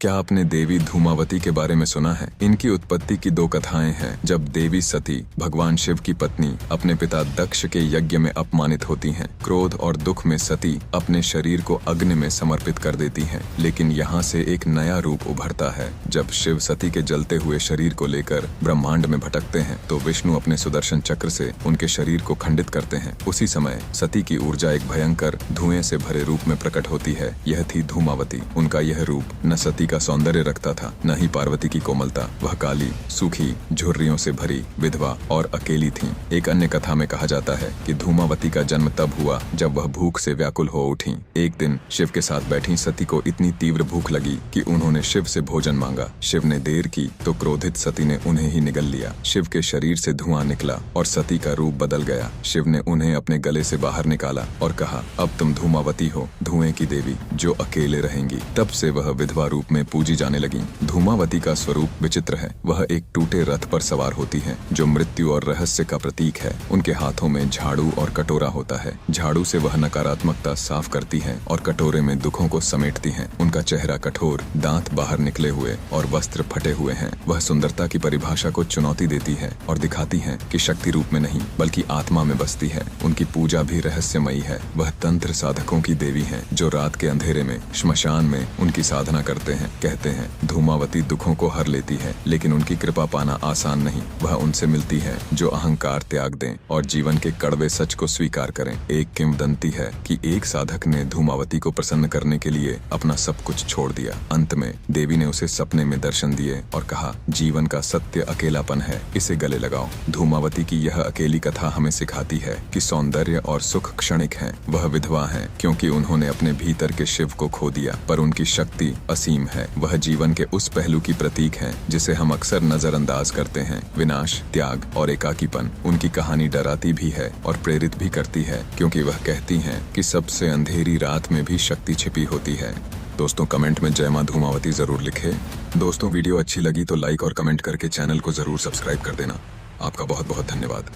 क्या आपने देवी धूमावती के बारे में सुना है? इनकी उत्पत्ति की दो कथाएं हैं। जब देवी सती भगवान शिव की पत्नी अपने पिता दक्ष के यज्ञ में अपमानित होती हैं, क्रोध और दुख में सती अपने शरीर को अग्नि में समर्पित कर देती हैं। लेकिन यहाँ से एक नया रूप उभरता है। जब शिव सती के जलते हुए शरीर को लेकर ब्रह्मांड में भटकते हैं तो विष्णु अपने सुदर्शन चक्र से उनके शरीर को खंडित करते हैं। उसी समय सती की ऊर्जा एक भयंकर धुएं से भरे रूप में प्रकट होती है। यह थी धूमावती। उनका यह रूप न सती का सौंदर्य रखता था, न ही पार्वती की कोमलता। वह काली, सूखी, झुर्रियों से भरी, विधवा और अकेली थीं। एक अन्य कथा में कहा जाता है कि धूमावती का जन्म तब हुआ जब वह भूख से व्याकुल हो उठी। एक दिन शिव के साथ बैठी सती को इतनी तीव्र भूख लगी कि उन्होंने शिव से भोजन मांगा। शिव ने देर की तो क्रोधित सती ने उन्हें ही निगल लिया। शिव के शरीर से धुआं निकला और सती का रूप बदल गया। शिव ने उन्हें अपने गले से बाहर निकाला और कहा, अब तुम धूमावती हो, धुएं की देवी जो अकेले रहेंगी। तब से वह विधवा रूप में पूजी जाने लगी। धूमावती का स्वरूप विचित्र है। वह एक टूटे रथ पर सवार होती है जो मृत्यु और रहस्य का प्रतीक है। उनके हाथों में झाड़ू और कटोरा होता है। झाड़ू से वह नकारात्मकता साफ करती है और कटोरे में दुखों को समेटती है। उनका चेहरा कठोर, दांत बाहर निकले हुए और वस्त्र फटे हुए हैं। वह सुंदरता की परिभाषा को चुनौती देती है और दिखाती है कि शक्ति रूप में नहीं बल्कि आत्मा में बसती है। उनकी पूजा भी रहस्यमयी है। वह तंत्र साधकों की देवी है जो रात के अंधेरे में श्मशान में उनकी साधना करते हैं। कहते हैं धूमावती दुखों को हर लेती है, लेकिन उनकी कृपा पाना आसान नहीं। वह उनसे मिलती है जो अहंकार त्याग दें और जीवन के कड़वे सच को स्वीकार करें। एक किंवदंती है कि एक साधक ने धूमावती को प्रसन्न करने के लिए अपना सब कुछ छोड़ दिया। अंत में देवी ने उसे सपने में दर्शन दिए और कहा, जीवन का सत्य अकेलापन है, इसे गले लगाओ। धूमावती की यह अकेली कथा हमें सिखाती है कि सौंदर्य और सुख क्षणिक हैं। वह विधवा हैं क्योंकि उन्होंने अपने भीतर के शिव को खो दिया, पर उनकी शक्ति असीम है। वह जीवन के उस पहलू की प्रतीक है जिसे हम अक्सर नजरअंदाज करते हैं, विनाश, त्याग और एकाकीपन। उनकी कहानी डराती भी है और प्रेरित भी करती है, क्योंकि वह कहती हैं कि सबसे अंधेरी रात में भी शक्ति छिपी होती है। दोस्तों, कमेंट में जय मां धूमावती जरूर लिखें। दोस्तों, वीडियो अच्छी लगी तो लाइक और कमेंट करके चैनल को जरूर सब्सक्राइब कर देना। आपका बहुत बहुत धन्यवाद।